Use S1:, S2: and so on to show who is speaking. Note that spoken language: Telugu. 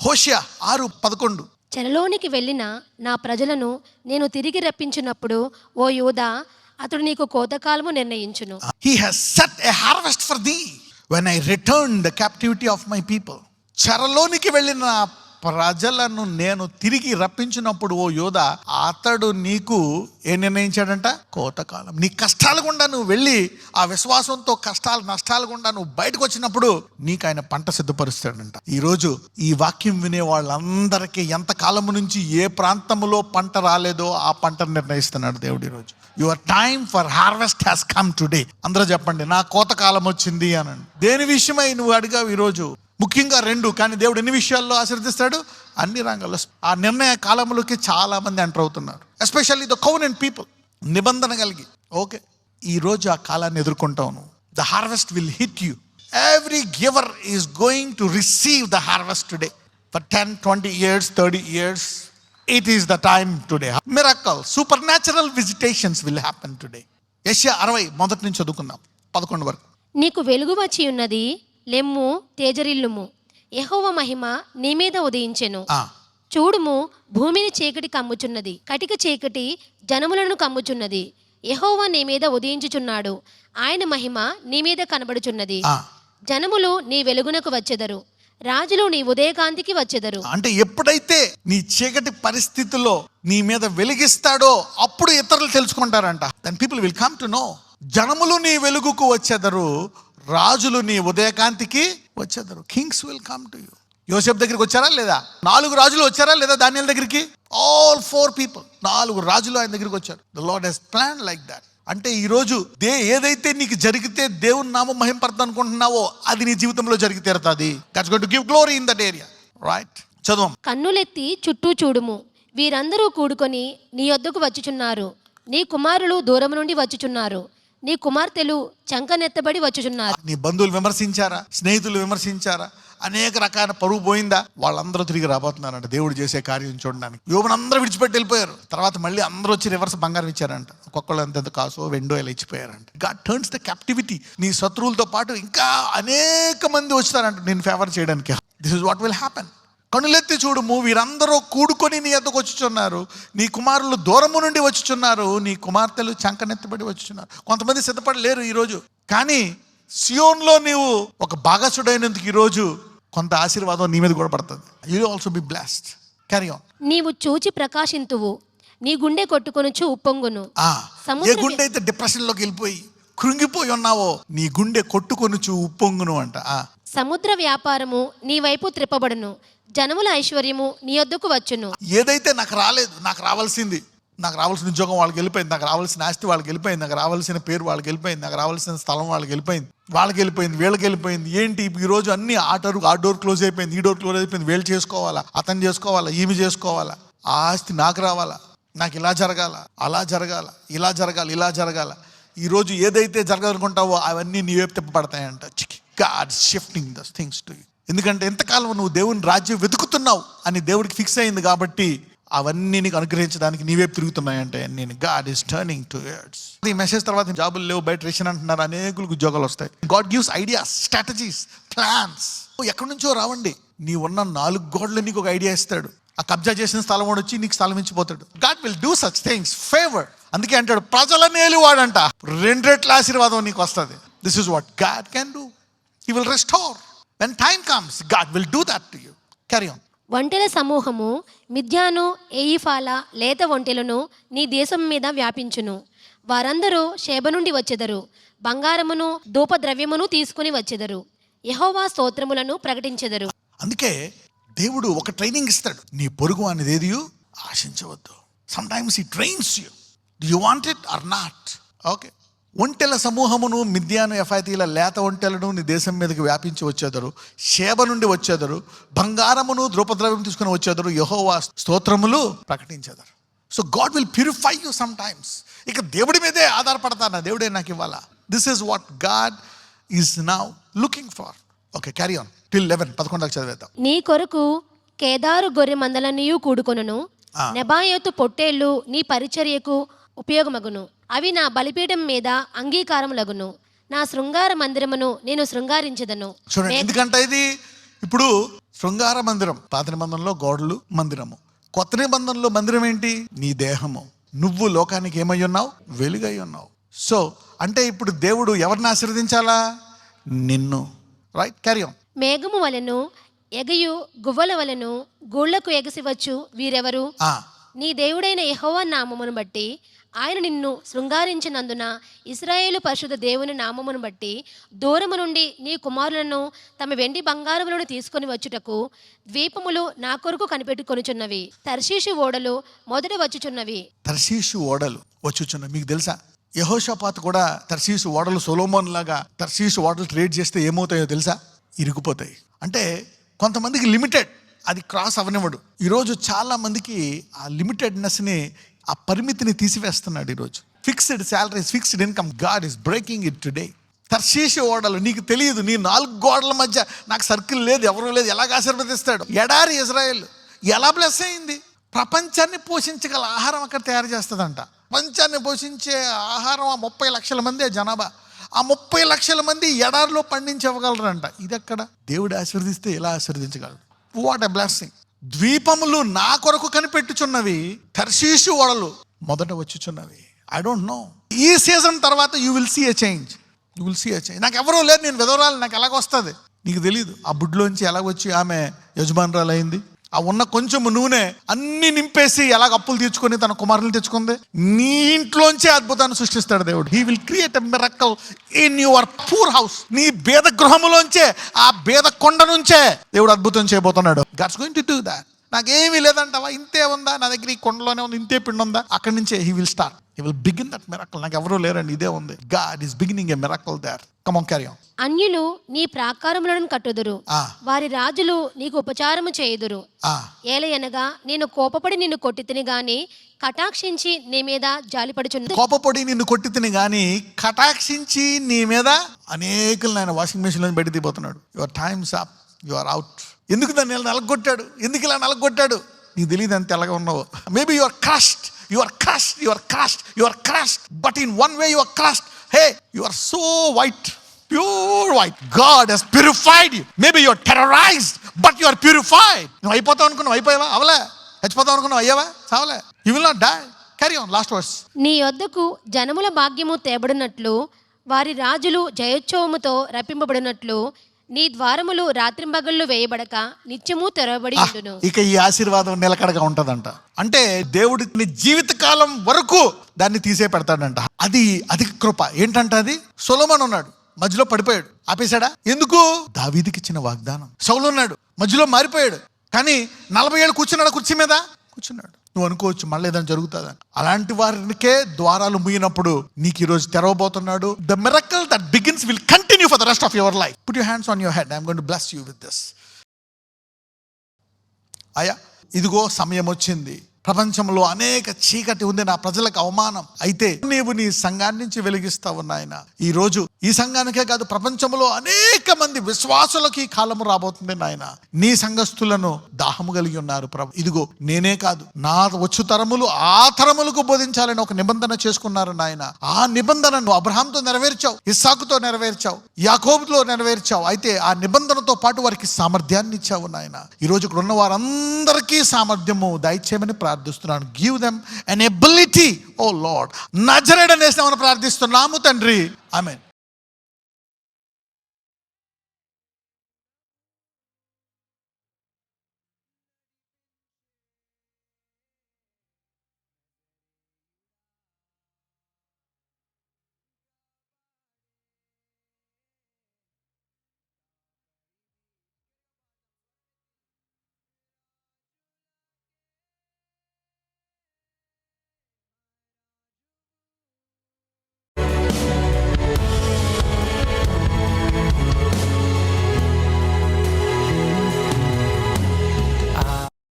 S1: హోషియా 6:11.
S2: చెరలోనికి వెళ్ళిన నా ప్రజలను నేను తిరిగి రప్పించినప్పుడు ఓ యూదా, అతడు నీకు కోతకాలము నిర్ణయించును.
S1: He has set a harvest for thee when I return the captivity of my people. చెరలోనికి వెళ్ళిన ప్రజలను నేను తిరిగి రప్పించినప్పుడు ఓ యోధా, అతడు నీకు ఏం నిర్ణయించాడంట? కోతకాలం. నీ కష్టాల గుండా నువ్వు వెళ్ళి ఆ విశ్వాసంతో కష్టాలు నష్టాల గుండా నువ్వు బయటకు వచ్చినప్పుడు నీకు ఆయన పంట సిద్ధపరుస్తాడంట. ఈరోజు ఈ వాక్యం వినే వాళ్ళందరికీ ఎంత కాలము నుంచి ఏ ప్రాంతంలో పంట రాలేదో ఆ పంటను నిర్ణయిస్తున్నాడు దేవుడు ఈరోజు. Your time for harvest has come today. అందరూ చెప్పండి, నా కోతకాలం వచ్చింది అనండి. దేని విషయమై నువ్వు అడిగావు ఈరోజు? ముఖ్యంగా 2, కానీ దేవుడు ఎన్ని విషయాల్లో ఆశీర్వదిస్తాడు? అన్ని రంగాల్లో. ఆ నిర్ణయ కాలంలోకి చాలా మంది ఎంటర్ అవుతున్నారు, ఎస్పెషల్లీ ద కవెనెంట్ పీపుల్, నిబంధన కలిగి. ఓకే, ఈరోజు ఆ కాలాన్ని ఎదుర్కొంటావు. The harvest will hit you. Every giver is going to receive the harvest today. For 10, 20 years, 30 years, it is the time today. Miracle, supernatural visitations will happen today. యెషయా 60 మొదటి నుంచి చదువుకుందాం 11 వరకు.
S2: నీకు వెలుగు వచ్చి ఉన్నది, లెమ్ము తేజరిల్లుము, యెహోవా మహిమ నీ మీద ఉదయించెను. చూడుము, భూమిని చీకటి కమ్ముచున్నది, కటిక చీకటి జనములను కమ్ముచున్నది. యెహోవా నీ మీద ఉదయించుచున్నాడు, ఆయన మహిమ నీ మీద కనబడుచున్నది. జనములు నీ వెలుగునకు వచ్చెదరు, రాజులు నీ ఉదయకాంతికి వచ్చెదరు.
S1: అంటే ఎప్పుడైతే నీ చీకటి పరిస్థితుల్లో నీ మీద వెలిగిస్తాడో అప్పుడు ఇతరులు తెలుసుకుంటారంట. Then people will come to know. జనములు నీ వెలుగుకు వచ్చెదరు, రాజులు నీ ఉదయకాంతికి వచ్చేదారు. Kings will come to you. యోసేపు దగ్గరికి వచ్చారా లేదా? 4 రాజులు వచ్చారా లేదా దానియేలు దగ్గరికి? ఆల్ 4 people, 4 రాజులు ఆయన దగ్గరికి వచ్చారు. The Lord has plan like that. అంటే ఈరోజు ఏదైతే నీకు జరిగితే దేవుని నామం మహింపడతా అనుకుంటున్నావో అది నీ జీవితంలో జరిగి తీరుతుంది. That's going to give glory in that area, right? చదువు.
S2: కన్నులెత్తి చుట్టూ చూడుము, వీరందరూ కూడుకొని నీ యొద్దకు వచ్చుచున్నారు. నీ కుమారులు దూరం నుండి వచ్చుచున్నారు, నీ కుమార్తెలు చంకనెత్తబడి వచ్చుచున్నారు.
S1: నీ బంధువులు విమర్శించారా? స్నేహితులు విమర్శించారా? అనేక రకాల పరువు పోయిందా? వాళ్ళందరూ తిరిగి రాబోతున్నారంట దేవుడు చేసే కార్యం చూడడానికి. యోబుని అందరూ విడిచిపెట్టి వెళ్ళిపోయారు. తర్వాత మళ్ళీ అందరూ వచ్చి రివర్స్ బంగారం ఇచ్చారంట. ఒక్కొక్కళ్ళు ఎంత కాసో వెండో ఇలా ఇచ్చిపోయారంట. God turns the captivity. నీ శత్రువులతో పాటు ఇంకా అనేక మంది వచ్చారంట నేను ఫేవర్ చేయడానికి. This is what will happen. కనులెత్తి చూడుము, వీరందరూ కూడుకొని నీ ఎద్దకు వచ్చుచున్నారు, నీ కుమారులు దూరము నుండి వచ్చుచున్నారు, నీ కుమార్తెలు చంకనెత్తబడి వచ్చుచున్నారు. కొంతమంది సిద్ధపడలేరు ఈరోజు, కానీ సియోన్లో నీవు ఒక భాగస్సుడైనందుకు ఈరోజు కొంత ఆశీర్వాదం నీ మీద కూడా పడుతుంది. You will also be blessed. Carry on.
S2: నీవు చూచి ప్రకాశింతువు, నీ గుండె కొట్టుకొనుచు ఉప్పొంగును.
S1: ఏ గుండె అయితే డిప్రెషన్లోకి వెళ్ళిపోయి కృంగిపోయి ఉన్నావో నీ గుండె కొట్టుకొనుచు ఉప్పొంగును అంట.
S2: సముద్ర వ్యాపారము నీ వైపు త్రిప్పబడును, జనముల ఐశ్వర్యము నీ యొద్దకు వచ్చును.
S1: ఏదైతే నాకు రాలేదు, నాకు రావాల్సింది, నాకు రావాల్సిన ఉద్యోగం వాళ్ళకి వెళ్ళిపోయింది, నాకు రావాల్సిన ఆస్తి వాళ్ళకి వెళ్ళిపోయింది, నాకు రావాల్సిన పేరు వాళ్ళకి వెళ్ళిపోయింది, నాకు రావాల్సిన స్థలం వాళ్ళకి వెళ్ళిపోయింది, వీళ్ళకి వెళ్ళిపోయింది. ఏంటి ఈరోజు అన్ని ఆ డోర్ క్లోజ్ అయిపోయింది, ఈ డోర్ క్లోజ్ అయిపోయింది, వీళ్ళు చేసుకోవాలా, అతను చేసుకోవాలా, ఈమె చేసుకోవాలా, ఆ ఆస్తి నాకు రావాలా, నాకు ఇలా జరగాల, అలా జరగాల, ఇలా జరగాలి, ఇలా జరగాల. ఈరోజు ఏదైతే జరగాలనుకుంటావో అవన్నీ నీ వైపు తిప్పబడతాయంట. God shifting those things to you. ఎందుకంటే ఎంతకాలం నువ్వు దేవుని రాజ్యం వెతుకుతున్నావు అని దేవుడికి ఫిక్స్ అయింది కాబట్టి అవన్నీ నీకు అనుగ్రహించడానికి నీ వైపు తిరుగుతున్నాయంటే నేను God is turning towards. ఈ మెసేజ్ తర్వాత జాబులు లేవు, బయట రేషన్ అంటున్నారు, అనేకులకు ఉద్యోగాలు వస్తాయి. God gives ideas, strategies, plans. ఎక్కడి నుంచో రావండి, నీ ఉన్న 4 గోడలు నీకు ఒక ఐడియా ఇస్తాడు. ఆ కబ్జా చేసిన స్థలం వాడు వచ్చి నీకు స్థలం ఇచ్చిపోతాడు. God will do such things, favor. అందుకే అంటాడు ప్రజల నేలువాడంట, 2 రెట్ల ఆశీర్వాదం నీకు వస్తుంది. This is what God can do. He will restore. When time comes, God will do that to you. Carry on.
S2: ఒంటెల సమూహము మిద్యాను, ఏయిఫాల లేత ఒంటెలను నీ దేశం మీద వ్యాపించును. వారందరూ షేబ నుండి వచ్చెదరు, బంగారమును ధూపద్రవ్యమును తీసుకుని వచ్చెదరు, యెహోవా స్తోత్రములను ప్రకటించెదరు.
S1: అందుకే దేవుడు ఒక ట్రైనింగ్ ఇస్తాడు. నీ పొరుగు అనేది ఏది ఆశించవద్దు. Sometimes he trains you. Do you want it or not? Okay. ఒంటెల సమూహమును మిద్యాను, ఎఫాతీల లేత ఒంటెలను నీ దేశం మీదకి వ్యాపించి వచ్చేదరు, షేబ నుండి వచ్చేదరు, బంగారమును ధూపద్రవ్యం తీసుకుని వచ్చేదరు, యెహోవా స్తోత్రములు ప్రకటించేదరు. So God will purify you some times. ఇక దేవుడి మీదే ఆధారపడతానా, దేవుడే నాకు ఇవ్వాలా. This is what God is now looking for. Okay, carry on till 11 చదివేద్దాం.
S2: నీ కొరకు కేదారు గొర్రె మందలన్నీయు కూడుకొనును, నెబాయోతు పొట్టేళ్లు నీ పరిచర్యకు ఉపయోగమగును. అవి నా బలిపీఠం మీద అంగీకారములగును, నా శృంగార మందిరమును నేను శృంగారించెదను.
S1: చూడండి, ఎందుకంటే ఇది ఇప్పుడు శృంగార మందిరం. పాత నిబంధనలో గోడలు, మందిరము. కొత్త నిబంధనలో మందిరం ఏంటి? నీ దేహము. నువ్వు లోకానికి ఏమై ఉన్నావు? వెలుగై ఉన్నావు. సో అంటే ఇప్పుడు దేవుడు ఎవరిని ఆశీర్వదించాలా? నిన్ను. Right, carry on.
S2: మేఘము వలెను ఎగయు గువ్వల వలెను గూళ్లకు ఎగసివచ్చు వీరెవరు? నీ దేవుడైన యెహోవా నామమును బట్టి ఆయన నిన్ను శృంగారించినందున ఇశ్రాయేలు పరిశుద్ధ దేవుని నామమును బట్టి దూరము నుండి నీ కుమారులను తమ వెండి బంగారములను తీసుకొని వచ్చుటకు ద్వీపములు నా కొరకు కనిపెట్టుకొనుచున్నవి. తర్షీషు ఓడలు మొదట వచ్చుచున్నవి.
S1: తర్షీషు ఓడలు వచ్చుచున్నవి. మీకు తెలుసా, యెహోషాపాతు కూడా తర్షీషు ఓడలు సొలొమోన్ లాగా తర్షీషు ఓడలు ట్రేడ్ చేస్తే ఏమవుతాయో తెలుసా? ఇరుకుపోతాయి. అంటే కొంతమందికి లిమిటెడ్, అది క్రాస్ అవనివ్వడు. ఈరోజు చాలా మందికి ఆ లిమిటెడ్నెస్ని, ఆ పరిమితిని తీసివేస్తున్నాడు. ఈరోజు fixed salaries, fixed income, God is breaking it today. తర్షీషు ఓడలు, నీకు తెలియదు, నీ 4 గోడల మధ్య నాకు సర్కిల్ లేదు, ఎవరు లేదు, ఎలాగ ఆశీర్వదిస్తాడు? ఎడారి ఇజ్రాయెల్ ఎలా బ్లెస్ అయింది? ప్రపంచాన్ని పోషించగల ఆహారం అక్కడ తయారు చేస్తుందంట. ప్రపంచాన్ని పోషించే ఆహారం ఆ 30 లక్షల మంది జనాభా. ఆ 30 లక్షల మంది ఎడారిలో పండించగలరంట. ఇది ఎక్కడ? దేవుడు ఆశీర్వదిస్తే ఎలా ఆశీర్వదించగలడు? What a blessing. ద్వీపములు నా కొరకు కనిపెట్టుచున్నవి, తర్షీషు ఓడలు మొదట వచ్చుచున్నవి. ఐ డోంట్ నో, ఈ సీజన్ తర్వాత you will see a change. You will see a change. నాకు ఎవరూ లేదు, నేను విధవరాలు, నాకు ఎలాగొస్తుంది? నీకు తెలియదు. ఆ బుడ్లోంచి ఎలాగొచ్చి ఆమె యజమానురాలు అయింది. ఆ ఉన్న కొంచెం నూనె అన్ని నింపేసి ఎలాగ అప్పులు తీర్చుకొని తన కుమారులు తెచ్చుకుంది. నీ ఇంట్లోంచే అద్భుతాన్ని సృష్టిస్తాడు దేవుడు. He will create a miracle in your poor house. నీ బేద గృహములోంచే, ఆ బేద కొండ నుంచే దేవుడు అద్భుతం చేయబోతున్నాడు. God's going to do that. నాకేమీ లేదంటావా? ఇంతే ఉందా? నా దగ్గర ఈ కొండలోనే ఉంది, ఇంతే పిండి ఉందా? అక్కడి నుంచే he will start. He will begin that miracle. నాకు ఎవరూ లేరండి, ఇదే ఉంది. God is beginning a miracle there. Come on, carry on.
S2: అన్యులు నీ ప్రాకారములను కట్టుదురు, వారి రాజులు నీకు ఉపచారము చేయుదురు. ఏలయనగా నేను కోపపడి నిన్ను కొట్టి తిని గాని కటాక్షించి నీ మీద జాలిపడుచున్నది.
S1: కోపపడి నిన్ను కొట్టి తిని గాని కటాక్షించి నీ మీద అనేకులు ఆయన వాషింగ్ మెషిన్ లో బయట తీపోతున్నాడు. Your time's up, you are out. ఎందుకు దాన్ని నలగొట్టాడు? ఎందుకు ఇలా నలగొట్టాడు? నీకు తెలియదు అంత ఎలాగ ఉన్నావు. Maybe you are crushed, you are crushed, you are crushed, you are crushed. But in one way you are crushed. Hey, you are so white, pure white. God has purified you. Maybe you are terrorized, but you are purified. నువ్వు అయిపోతావు అనుకున్నావు, అయిపోయావా? అవలే. చచ్చిపోతావు అనుకున్నావు, అయ్యావా? చావలే. You will not die. Carry on, last verse.
S2: నీ యొద్దకు జనముల భాగ్యము తేబడినట్లు, వారి రాజులు జయోత్సవముతో రప్పింపబడినట్లు నీ ద్వారములు రాత్రింబగళ్ళు వేయబడక నిత్యము తెరవబడి ఉండును.
S1: ఇక ఈ ఆశీర్వాదం నిలకడగా ఉంటదంట. అంటే దేవుడి నీ జీవితకాలం వరకు దాన్ని తీసే పెడతాడంట. అది అధిక కృప. ఏంటంట అది? సొలొమోను ఉన్నాడు, మధ్యలో పడిపోయాడు, ఆపేశాడా? ఎందుకు? దావీదుకి ఇచ్చిన వాగ్దానం. సౌలు ఉన్నాడు, మధ్యలో మారిపోయాడు, కానీ 40 ఏళ్ళు కూర్చున్నాడు, కుర్చీ మీద కూర్చున్నాడు. నువ్వు అనుకోవచ్చు మళ్ళీ ఏదైనా జరుగుతుందని. అలాంటి వారికే ద్వారాలు ముయ్యినప్పుడు నీకు ఈరోజు తెరవబోతున్నాడు. The miracle that begins will continue for the rest of your life. Put your hands on your head. I'm going to bless you with this. అయ్యా, ఇదిగో సమయం వచ్చింది. ప్రపంచంలో అనేక చీకటి ఉంది, నా ప్రజలకు అవమానం. అయితే నీవు నీ సంఘాన్ని నుంచి వెలిగిస్తావు నాయన. ఈ రోజు ఈ సంఘానికే కాదు, ప్రపంచంలో అనేక మంది విశ్వాసులకు ఈ కాలము రాబోతుంది నాయన. నీ సంఘస్థులను దాహము కలిగి ఉన్నారు ప్రభు. ఇదిగో నేనే కాదు, నా వచ్చు తరములు ఆ తరములకు బోధించాలని ఒక నిబంధన చేసుకున్నారు నాయన. ఆ నిబంధనను అబ్రహాంతో నెరవేర్చావు, ఇస్సాకుతో నెరవేర్చావు, యాకోబుతో నెరవేర్చావు. అయితే ఆ నిబంధనతో పాటు వారికి సామర్థ్యాన్ని ఇచ్చావు నాయన. ఈ రోజు ఇక్కడ ఉన్న వారందరికీ సామర్థ్యము దయచేయమని ప్రార్థిస్తున్నాను. Give them an ability, oh lord. నజరేయుడైన యేసునామమున ప్రార్థిస్తున్నాము తండ్రి, ఆమేన్.